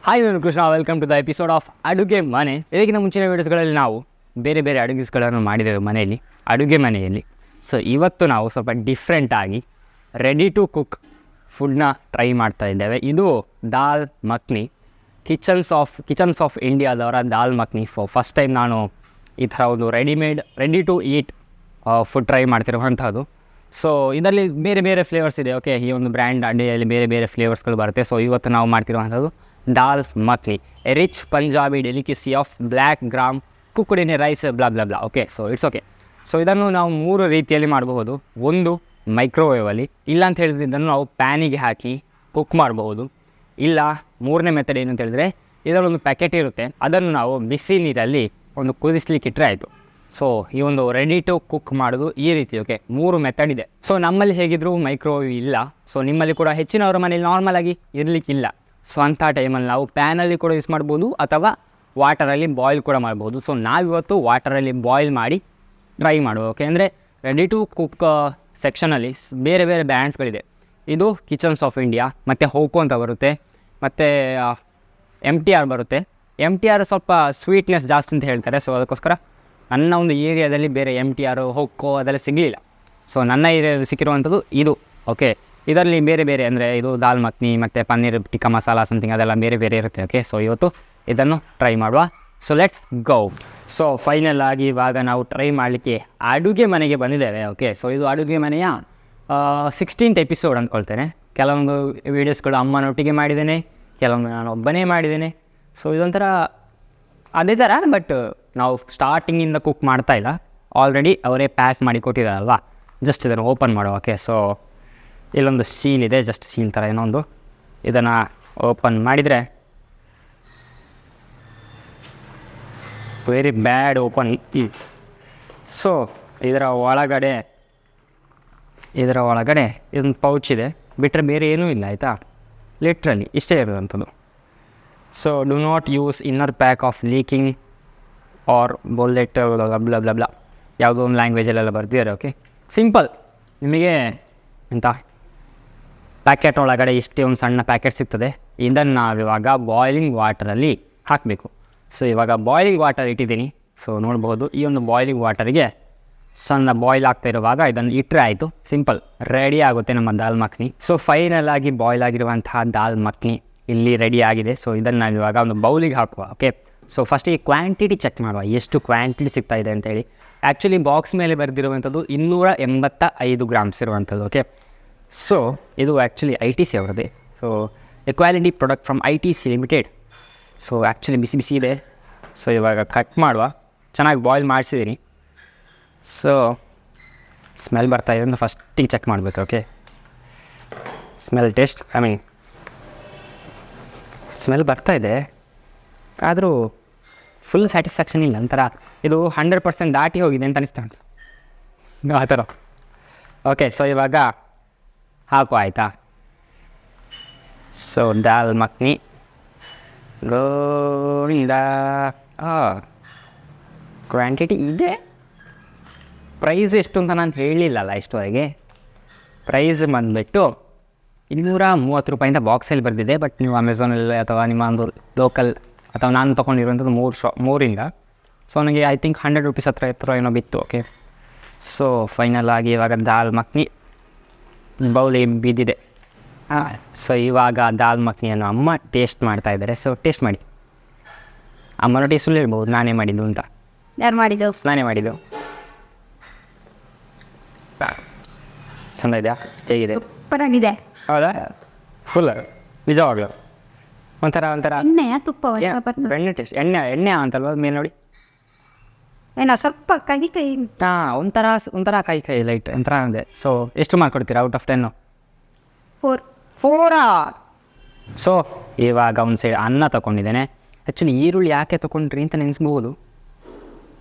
Hi ನಾನು Krishna, welcome to the episode of ಅಡುಗೆ ಮನೆ. ಇದಕ್ಕಿಂತ ಮುಂಚಿನ ವೀಡಿಯೋಸ್ಗಳಲ್ಲಿ ನಾವು ಬೇರೆ ಬೇರೆ ಅಡುಗೆಗಳನ್ನು ಮಾಡಿದ್ದೇವೆ ಮನೆಯಲ್ಲಿ, ಅಡುಗೆ ಮನೆಯಲ್ಲಿ. ಸೊ ಇವತ್ತು ನಾವು ಸ್ವಲ್ಪ ಡಿಫ್ರೆಂಟಾಗಿ ರೆಡಿ ಟು ಕುಕ್ ಫುಡ್ನ ಟ್ರೈ ಮಾಡ್ತಾ ಇದ್ದೇವೆ. ಇದು ದಾಲ್ ಮಖ್ನಿ, ಕಿಚನ್ಸ್ ಆಫ್ ಇಂಡಿಯಾದವರ ದಾಲ್ ಮಖ್ನಿ. ಫಸ್ಟ್ ಟೈಮ್ ನಾನು ಈ ಥರ ಒಂದು ready to eat food try ಮಾಡ್ತಿರುವಂಥದ್ದು. ಸೊ ಇದರಲ್ಲಿ ಬೇರೆ ಬೇರೆ ಫ್ಲೇವರ್ಸ್ ಇದೆ. ಓಕೆ, ಈ ಒಂದು ಬ್ರ್ಯಾಂಡ್ ಅಡಿಯಲ್ಲಿ ಬೇರೆ ಬೇರೆ ಫ್ಲೇವರ್ಸ್ಗಳು ಬರುತ್ತೆ. ಸೊ ಇವತ್ತು ನಾವು ಮಾಡ್ತಿರುವಂಥದ್ದು dal makhani, a rich Punjabi delicacy of black gram cooked in a rice bla bla bla. Okay, so it's okay. So ಇದನ್ನು ನಾವು 3 ರೀತಿಯಲ್ಲಿ ಮಾಡಬಹುದು. ಒಂದು ಮೈಕ್ರೋವೇವಲ್ಲಿ, ಇಲ್ಲ ಅಂತ ಹೇಳಿದ್ರೆ ಇದನ್ನು ನಾವು ಪ್ಯಾನಿಗೆ ಹಾಕಿ ಕುಕ್ ಮಾಡಬಹುದು. ಇಲ್ಲ ಮೂರನೇ ಮೆಥಡ್ ಏನು ಅಂತ ಹೇಳಿದ್ರೆ, ಇದರಲ್ಲೊಂದು ಪ್ಯಾಕೆಟ್ ಇರುತ್ತೆ, ಅದನ್ನು ನಾವು ಬಿಸಿ ನೀರಲ್ಲಿ ಒಂದು ಕುದಿಸ್ಲಿಕ್ಕೆ ಇಟ್ಟರೆ ಆಯಿತು. ಸೊ ಈ ಒಂದು ರೆಡಿ ಟು ಕುಕ್ ಮಾಡೋದು ಈ ರೀತಿ. ಓಕೆ, 3 ಮೆಥಡ್ ಇದೆ. ಸೊ ನಮ್ಮಲ್ಲಿ ಹೇಗಿದ್ದರೂ ಮೈಕ್ರೋವೇವ್ ಇಲ್ಲ. ಸೊ ನಿಮ್ಮಲ್ಲಿ ಕೂಡ ಹೆಚ್ಚಿನವರ ಮನೇಲಿ ನಾರ್ಮಲಾಗಿ ಇರಲಿಕ್ಕಿಲ್ಲ. ಸೊ ಅಂಥ ಟೈಮಲ್ಲಿ ನಾವು ಪ್ಯಾನಲ್ಲಿ ಕೂಡ ಯೂಸ್ ಮಾಡ್ಬೋದು ಅಥವಾ ವಾಟರಲ್ಲಿ ಬಾಯ್ಲ್ ಕೂಡ ಮಾಡ್ಬೋದು. ಸೊ ನಾವಿವತ್ತು ವಾಟರಲ್ಲಿ ಬಾಯ್ಲ್ ಮಾಡಿ ಟ್ರೈ ಮಾಡುವ. ಓಕೆ, ಅಂದರೆ ರೆಡಿ ಟು ಕುಕ್ ಸೆಕ್ಷನಲ್ಲಿ ಬೇರೆ ಬೇರೆ ಬ್ರ್ಯಾಂಡ್ಸ್ಗಳಿದೆ. ಇದು ಕಿಚನ್ಸ್ ಆಫ್ ಇಂಡಿಯಾ, ಮತ್ತು ಹೋಕೋ ಅಂತ ಬರುತ್ತೆ, ಮತ್ತು MTR ಬರುತ್ತೆ. MTR ಸ್ವಲ್ಪ ಸ್ವೀಟ್ನೆಸ್ ಜಾಸ್ತಿ ಅಂತ ಹೇಳ್ತಾರೆ. ಸೊ ಅದಕ್ಕೋಸ್ಕರ ನನ್ನ ಒಂದು ಏರಿಯಾದಲ್ಲಿ ಬೇರೆ MTR ಹೋಕೋ ಅದೆಲ್ಲ ಸಿಗಲಿಲ್ಲ. ಸೊ ನನ್ನ ಏರಿಯಾದಲ್ಲಿ ಸಿಕ್ಕಿರುವಂಥದ್ದು ಇದು. ಓಕೆ, ಇದರಲ್ಲಿ ಬೇರೆ ಬೇರೆ ಅಂದರೆ ಇದು ದಾಲ್ ಮಖ್ನಿ ಮತ್ತು ಪನ್ನೀರ್ ಟಿಕ್ಕಾ ಮಸಾಲ ಸಮಥಿಂಗ್ ಅದೆಲ್ಲ ಬೇರೆ ಬೇರೆ ಇರುತ್ತೆ. ಓಕೆ, ಸೊ ಇವತ್ತು ಇದನ್ನು ಟ್ರೈ ಮಾಡುವ. So let's go. So final ಆಗಿ ಇವಾಗ ನಾವು ಟ್ರೈ ಮಾಡಲಿಕ್ಕೆ ಅಡುಗೆ ಮನೆಗೆ ಬಂದಿದ್ದೇವೆ. ಓಕೆ, ಸೊ ಇದು ಅಡುಗೆ ಮನೆಯ 16th ಎಪಿಸೋಡ್ ಅಂದ್ಕೊಳ್ತೇನೆ. ಕೆಲವೊಂದು ವೀಡಿಯೋಸ್ಗಳು ಅಮ್ಮನೊಟ್ಟಿಗೆ ಮಾಡಿದ್ದೇನೆ, ಕೆಲವೊಂದು ನಾನು ಒಬ್ಬನೇ ಮಾಡಿದ್ದೇನೆ. ಸೊ ಇದೊಂಥರ ಅದೇ ಥರ, ಬಟ್ ನಾವು ಸ್ಟಾರ್ಟಿಂಗಿಂದ ಕುಕ್ ಮಾಡ್ತಾ ಇಲ್ಲ, ಆಲ್ರೆಡಿ ಅವರೇ ಪ್ಯಾಸ್ ಮಾಡಿ ಕೊಟ್ಟಿದ್ದಾರಲ್ವ. ಜಸ್ಟ್ ಇದನ್ನು ಓಪನ್ ಮಾಡುವ. ಓಕೆ, ಸೊ ಇಲ್ಲೊಂದು ಸೀಲ್ ಇದೆ, ಜಸ್ಟ್ ಸೀಲ್ ಥರ ಏನೋ ಒಂದು. ಇದನ್ನು ಓಪನ್ ಮಾಡಿದರೆ ವೆರಿ ಬ್ಯಾಡ್ ಓಪನ್. ಸೊ ಇದರ ಒಳಗಡೆ ಇದೊಂದು ಪೌಚ್ ಇದೆ, ಬಿಟ್ಟರೆ ಬೇರೆ ಏನೂ ಇಲ್ಲ. ಆಯಿತಾ, ಲಿಟ್ರಲಿ ಇಷ್ಟೇ ಇರೋದಂಥದ್ದು. So do not use inner pack of leaking or ಬೊಲ್ಲೆಟ್ ಬ್ಲ ಬ್ಲ ಬ್ಲ ಯಾವುದೋ ಒಂದು ಲ್ಯಾಂಗ್ವೇಜಲ್ಲೆಲ್ಲ ಬರ್ತಿದ್ದಾರೆ. Okay, simple. ನಿಮಗೆ ಎಂಥ ಪ್ಯಾಕೆಟ್ ಒಳಗಡೆ ಇಷ್ಟೇ ಒಂದು ಸಣ್ಣ ಪ್ಯಾಕೆಟ್ ಸಿಗ್ತದೆ. ಇದನ್ನು ನಾವಿವಾಗ ಬಾಯ್ಲಿಂಗ್ ವಾಟರಲ್ಲಿ ಹಾಕಬೇಕು. ಸೊ ಇವಾಗ ಬಾಯ್ಲಿಂಗ್ ವಾಟರ್ ಇಟ್ಟಿದ್ದೀನಿ. ಸೊ ನೋಡ್ಬೋದು, ಈ ಒಂದು ಬಾಯ್ಲಿಂಗ್ ವಾಟರಿಗೆ ಸಣ್ಣ ಬಾಯ್ಲ್ ಆಗ್ತಾ ಇರುವಾಗ ಇದನ್ನು ಇಟ್ಟರೆ ಆಯಿತು. ಸಿಂಪಲ್, ರೆಡಿ ಆಗುತ್ತೆ ನಮ್ಮ ದಾಲ್ ಮಖ್ನಿ. ಸೊ ಫೈನಲ್ ಆಗಿ ಬಾಯ್ಲ್ ಆಗಿರುವಂತಹ ದಾಲ್ ಮಖ್ನಿ ಇಲ್ಲಿ ರೆಡಿ ಆಗಿದೆ. ಸೊ ಇದನ್ನು ನಾವು ಇವಾಗ ಒಂದು ಬೌಲಿಗೆ ಹಾಕುವ. ಓಕೆ, ಸೊ ಫಸ್ಟಿಗೆ ಕ್ವಾಂಟಿಟಿ ಚೆಕ್ ಮಾಡುವ, ಎಷ್ಟು ಕ್ವಾಂಟಿಟಿ ಸಿಗ್ತಾ ಇದೆ ಅಂತೇಳಿ. ಆ್ಯಕ್ಚುಲಿ ಬಾಕ್ಸ್ ಮೇಲೆ ಬರೆದಿರುವಂಥದ್ದು 285 ಗ್ರಾಮ್ಸ್ ಇರುವಂಥದ್ದು. ಓಕೆ, ಸೊ ಇದು ಆ್ಯಕ್ಚುಲಿ ITC ಅವರದೇ. So a quality product from ITC limited. So actually ಬಿಸಿ ಬಿಸಿ ಇದೆ. ಸೊ ಇವಾಗ ಕಟ್ ಮಾಡುವ. ಚೆನ್ನಾಗಿ ಬಾಯ್ಲ್ ಮಾಡಿಸಿದ್ದೀನಿ. ಸೊ ಸ್ಮೆಲ್ ಬರ್ತಾ ಇದೆ ಅಂತ ಫಸ್ಟಿಗೆ ಚೆಕ್ ಮಾಡಬೇಕು. ಓಕೆ, ಸ್ಮೆಲ್ ಟೇಸ್ಟ್, ಸ್ಮೆಲ್ ಬರ್ತಾ ಇದೆ, ಆದರೂ ಫುಲ್ ಸ್ಯಾಟಿಸ್ಫ್ಯಾಕ್ಷನ್ ಇಲ್ಲ. ಒಂಥರ ಇದು 100% ದಾಟಿ ಹೋಗಿದೆ ಅಂತ ಅನಿಸ್ತಾ ಉಂಟು ಆ ಥರ. ಓಕೆ, ಸೊ ಇವಾಗ ಹಾಕು. ಆಯಿತಾ, ಸೊ ದಾಲ್ ಮಖ್ನಿ ಗೋವಿಂದ. ಕ್ವಾಂಟಿಟಿ ಇದೆ. ಪ್ರೈಸ್ ಎಷ್ಟು ಅಂತ ನಾನು ಹೇಳಿಲ್ಲಲ್ಲ ಇಷ್ಟವರೆಗೆ. ಪ್ರೈಸ್ ಬಂದುಬಿಟ್ಟು 230 ರೂಪಾಯಿಂದ ಬಾಕ್ಸಲ್ಲಿ ಬರೆದಿದೆ. ಬಟ್ ನೀವು ಅಮೆಝಾನಲ್ಲಿ ಅಥವಾ ನಿಮ್ಮ ಒಂದು ಲೋಕಲ್ ಅಥವಾ ನಾನು ತೊಗೊಂಡಿರುವಂಥದ್ದು 3 ಸೊ ನನಗೆ ಐ ಥಿಂಕ್ 100 ರೂಪೀಸ್ ಹತ್ರ ಏನೋ ಬಿತ್ತು. ಓಕೆ, ಸೊ ಫೈನಲ್ ಆಗಿ ಇವಾಗ ದಾಲ್ ಮಖ್ನಿ ಬೌಲಿ ಬಿದ್ದಿದೆ. ಸೊ ಇವಾಗ ದಾಲ್ ಮಖ್ನಿಯನ್ನು ಅಮ್ಮ ಟೇಸ್ಟ್ ಮಾಡ್ತಾ ಇದ್ದಾರೆ. ಸೊ ಟೇಸ್ಟ್ ಮಾಡಿ. ಅಮ್ಮನ ಟೇಸ್ಟಲ್ಲಿ ಹೇಳ್ಬೋದು ನಾನೇ ಮಾಡಿದ್ದು ಅಂತ. ಯಾರು ಮಾಡಿದ್ದು? ನಾನೇ ಮಾಡಿದ್ದು. ಚೆಂದ ಇದೆಯಾ? ಹೇಗಿದೆ? ಸೂಪರ್ ಆಗಿದೆ. ಹೌದಾ? ಫುಲ್ ನಿಜವಾಗ್ಲು ಒಂಥರ ಎಣ್ಣೆಯ ತುಪ್ಪ ಬೆಣ್ಣೆ ಟೇಸ್ಟ್. ಎಣ್ಣೆ ಅಂತಲ್ವ ಮೇಲೆ ನೋಡಿ. ಏನೋ ಸ್ವಲ್ಪ ಕೈ ಹಾಂ, ಒಂಥರ ಕೈ ಲೈಟ್ ಒಂಥರ ಇದೆ. ಸೊ ಎಷ್ಟು ಮಾರ್ಕ್ ಕೊಡ್ತೀರಾ ಔಟ್ ಆಫ್ 10? 4. ಸೊ ಇವಾಗ ಒಂದು ಸೈಡ್ ಅನ್ನ ತೊಗೊಂಡಿದ್ದೇನೆ. ಆ್ಯಕ್ಚುಲಿ ಈರುಳ್ಳಿ ಯಾಕೆ ತೊಗೊಂಡ್ರಿ ಅಂತ ನೆನೆಸ್ಬೋದು,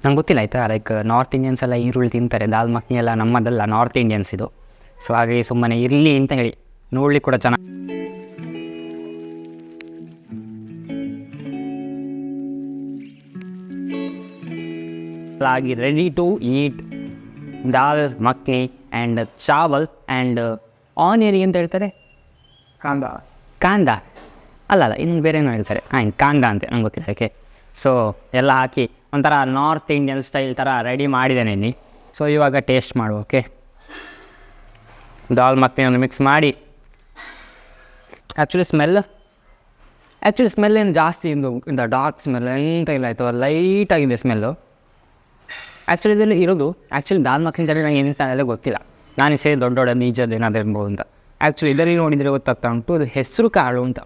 ನಂಗೆ ಗೊತ್ತಿಲ್ಲ. ಆಯಿತಾ, ಲೈಕ್ ನಾರ್ತ್ ಇಂಡಿಯನ್ಸ್ ಎಲ್ಲ ಈರುಳ್ಳಿ ತಿಂತಾರೆ. ದಾಲ್ ಮಖ್ನಿ ಎಲ್ಲ ನಮ್ಮದಲ್ಲ, ನಾರ್ತ್ ಇಂಡಿಯನ್ಸ್ ಇದು. ಸೊ ಹಾಗೆ ಸುಮ್ಮನೆ ಇರಲಿ ಅಂತ ಹೇಳಿ, ನೋಡ್ಲಿಕ್ಕೆ ಕೂಡ ಚೆನ್ನಾಗಿ. ಆಗಿ ready to eat dal makhani and chawal and onion ಅಂತ ಹೇಳ್ತಾರೆ, ಕಾಂದ ಅಲ್ಲ ಇನ್ನು ಬೇರೆ ಏನೋ ಹೇಳ್ತಾರೆ ಕಾಂಡ ಅಂತೆ ನಂಗೆ ಗೊತ್ತಿಲ್ಲ ಯಾಕೆ. ಸೊ ಎಲ್ಲ ಹಾಕಿ ಒಂಥರ ನಾರ್ತ್ ಇಂಡಿಯನ್ ಸ್ಟೈಲ್ ಥರ ರೆಡಿ ಮಾಡಿದ್ದೇನೆ ಇಲ್ಲಿ. ಸೊ ಇವಾಗ ಟೇಸ್ಟ್ ಮಾಡು. ಓಕೆ, ದಾಲ್ ಮಖನಿ ಒಂದು ಮಿಕ್ಸ್ ಮಾಡಿ. ಆ್ಯಕ್ಚುಲಿ ಸ್ಮೆಲ್ ಏನು ಜಾಸ್ತಿ ಇಂದ ಡಾರ್ಕ್ ಸ್ಮೆಲ್ ಎಂತ ಇಲ್ಲ ಆಯಿತು, ಲೈಟಾಗಿದೆ ಸ್ಮೆಲ್ಲು. ಆ್ಯಕ್ಚುಲಿ ಇದರಲ್ಲಿ ಇರೋದು ದಾಲ್ ಮಖನಿ ಥರ ನಂಗೆ ಏನು ಎಲ್ಲ ಗೊತ್ತಿಲ್ಲ. ನಾನು ಸೇರಿ ದೊಡ್ಡ ದೊಡ್ಡ ಬೀಜದ್ದು ಏನಾದರೂ ಇರ್ಬೋದು ಅಂತ. ಆ್ಯಕ್ಚುಲಿ ಇದರಲ್ಲಿ ನೋಡಿದರೆ ಗೊತ್ತಾಗ್ತಾ ಉಂಟು ಅದು ಹೆಸರು ಕಾಳು ಅಂತ.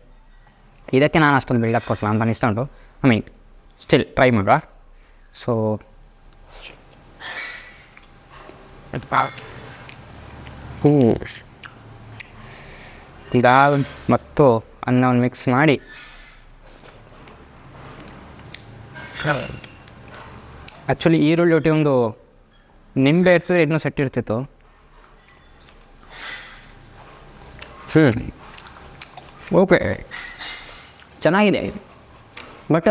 ಇದಕ್ಕೆ ನಾನು ಅಷ್ಟೊಂದು ಬಿಲ್ಡಪ್ ಕೊಟ್ಟಲ್ಲ ಅಂತ ಅನಿಸ್ತಾ ಉಂಟು. ಸ್ಟಿಲ್ ಟ್ರೈ ಮಾಡುವ. ಸೊ ದಾಲ್ ಮತ್ತು ಅನ್ನವನ್ನು ಮಿಕ್ಸ್ ಮಾಡಿ ಆ್ಯಕ್ಚುಲಿ ಈರುಳ್ಳಿ ಒಟ್ಟಿಗೆ ಒಂದು ನಿಂಬೆ ಇರ್ತದೆ, ಇನ್ನೂ ಸೆಟ್ ಇರ್ತಿತ್ತು. ಓಕೆ, ಚೆನ್ನಾಗಿದೆ. ಬಟ್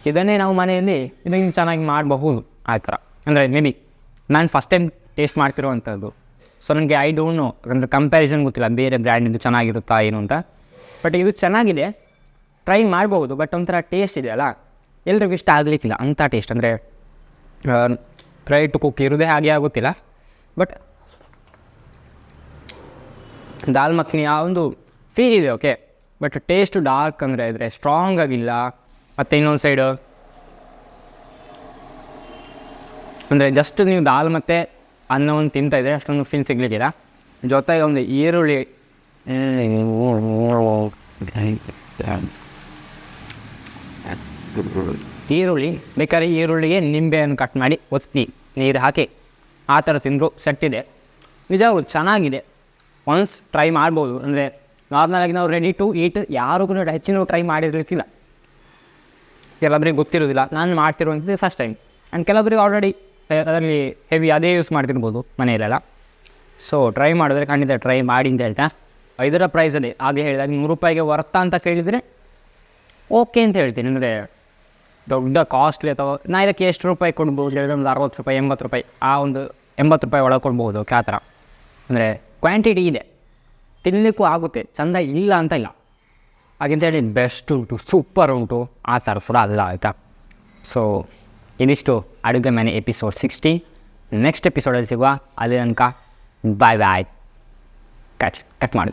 ಇದನ್ನೇ ನಾವು ಮನೆಯಲ್ಲಿ ಇದನ್ನು ಚೆನ್ನಾಗಿ ಮಾಡಬಹುದು ಆ ಥರ. ಅಂದರೆ ಮೇ ಬಿ ನಾನು ಫಸ್ಟ್ ಟೈಮ್ ಟೇಸ್ಟ್ ಮಾಡ್ತಿರೋವಂಥದ್ದು. ಸೊ ನನಗೆ ಐ ಡೋಂಟ್ ನೋ, ಅಂದರೆ ಕಂಪ್ಯಾರಿಸನ್ ಗೊತ್ತಿಲ್ಲ ಬೇರೆ ಬ್ರ್ಯಾಂಡಿಂದು ಚೆನ್ನಾಗಿರುತ್ತಾ ಏನು ಅಂತ. ಬಟ್ ಇದು ಚೆನ್ನಾಗಿದೆ, ಟ್ರೈ ಮಾಡ್ಬೋದು. ಬಟ್ ಒಂಥರ ಟೇಸ್ಟ್ ಇದೆಯಲ್ಲ ಎಲ್ರಿಗೂ ಇಷ್ಟ ಆಗಲಿಕ್ಕಿಲ್ಲ ಅಂಥ ಟೇಸ್ಟ್. ಅಂದರೆ ಟ್ರೈ ಟು ಕುಕ್ ಇರೋದೇ ಹಾಗೆ ಆಗುತ್ತಿಲ್ಲ. ಬಟ್ ದಾಲ್ ಮಖನಿ ಆ ಒಂದು ಫೀಲ್ ಇದೆ ಓಕೆ. ಬಟ್ ಟೇಸ್ಟು ಡಾರ್ಕ್ ಅಂದರೆ ಇದ್ರೆ ಸ್ಟ್ರಾಂಗ್ ಆಗಿಲ್ಲ. ಮತ್ತು ಇನ್ನೊಂದು ಸೈಡು ಅಂದರೆ ಜಸ್ಟ್ ನೀವು ದಾಲ್ ಮತ್ತು ಅನ್ನವನ್ನು ತಿಂತಾಯಿದ್ರೆ ಅಷ್ಟೊಂದು ಫೀಲ್ ಸಿಗಲಿಕ್ಕಿಲ್ಲ. ಜೊತೆಗೆ ಒಂದು ಈರುಳ್ಳಿ ಬೇಕಾದ್ರೆ ಈರುಳ್ಳಿಗೆ ನಿಂಬೆಯನ್ನು ಕಟ್ ಮಾಡಿ ಒತ್ತಿ ನೀರು ಹಾಕಿ ಆ ಥರ ತಿಂದರು ಸೆಟ್ ಇದೆ. ನಿಜವಾಗ್ಲೂ ಚೆನ್ನಾಗಿದೆ, ಒನ್ಸ್ ಟ್ರೈ ಮಾಡ್ಬೋದು. ಅಂದರೆ ನಾರ್ಮಲಾಗಿ ನಾವು ರೆಡಿ ಟು ಈಟ್ ಯಾರು ಕೂಡ ಹೆಚ್ಚಿನ ಟ್ರೈ ಮಾಡಿರಲಿಕ್ಕಿಲ್ಲ. ಕೆಲವರಿಗೆ ಗೊತ್ತಿರೋದಿಲ್ಲ, ನಾನು ಮಾಡ್ತಿರುವಂಥದ್ದು ಫಸ್ಟ್ ಟೈಮ್. ಆ್ಯಂಡ್ ಕೆಲವರಿಗೆ ಆಲ್ರೆಡಿ ಅದರಲ್ಲಿ ಹೆವಿ ಅದೇ ಯೂಸ್ ಮಾಡ್ತಿರ್ಬೋದು ಮನೆಯಲ್ಲೆಲ್ಲ. ಸೊ ಟ್ರೈ ಮಾಡಿದ್ರೆ ಖಂಡಿತ ಟ್ರೈ ಮಾಡಿ ಅಂತ ಹೇಳ್ತಾ, ಇದರ ಪ್ರೈಸಲ್ಲಿ ಹಾಗೆ ಹೇಳಿದಾಗ ₹100 ವರ್ತಾ ಅಂತ ಕೇಳಿದರೆ ಓಕೆ ಅಂತ ಹೇಳ್ತೀನಿ. ಅಂದರೆ ದೊಡ್ಡ ಕಾಸ್ಟ್ಲಿ ಅಥವಾ ನಾ ಇದಕ್ಕೆ ಎಷ್ಟು ರೂಪಾಯಿ ಕೊಡ್ಬೋದು ಹೇಳಿದ್ರೆ ಒಂದು ₹60, ₹80, ಆ ಒಂದು ₹80 ಒಳಗೆ ಕೊಡ್ಬೋದು ಓಕೆ. ಆ ಥರ ಅಂದರೆ ಕ್ವಾಂಟಿಟಿ ಇದೆ, ತಿನ್ನಲಿಕ್ಕೂ ಆಗುತ್ತೆ, ಚೆಂದ ಇಲ್ಲ ಅಂತ ಇಲ್ಲ. ಹಾಗೆಂತೇಳಿ ಬೆಸ್ಟ್ ಉಂಟು, ಸೂಪರ್ ಉಂಟು ಆ ಥರ ಕೂಡ ಅಲ್ಲ ಆಯಿತಾ. ಸೊ ಇದಿಷ್ಟು ಅಡುಗೆ ಮನೆ ಎಪಿಸೋಡ್ 60. ನೆಕ್ಸ್ಟ್ ಎಪಿಸೋಡಲ್ಲಿ ಸಿಗುವ. ಅಲ್ಲಿ ತನಕ ಬಾಯ್. ಕಟ್ ಮಾಡಿ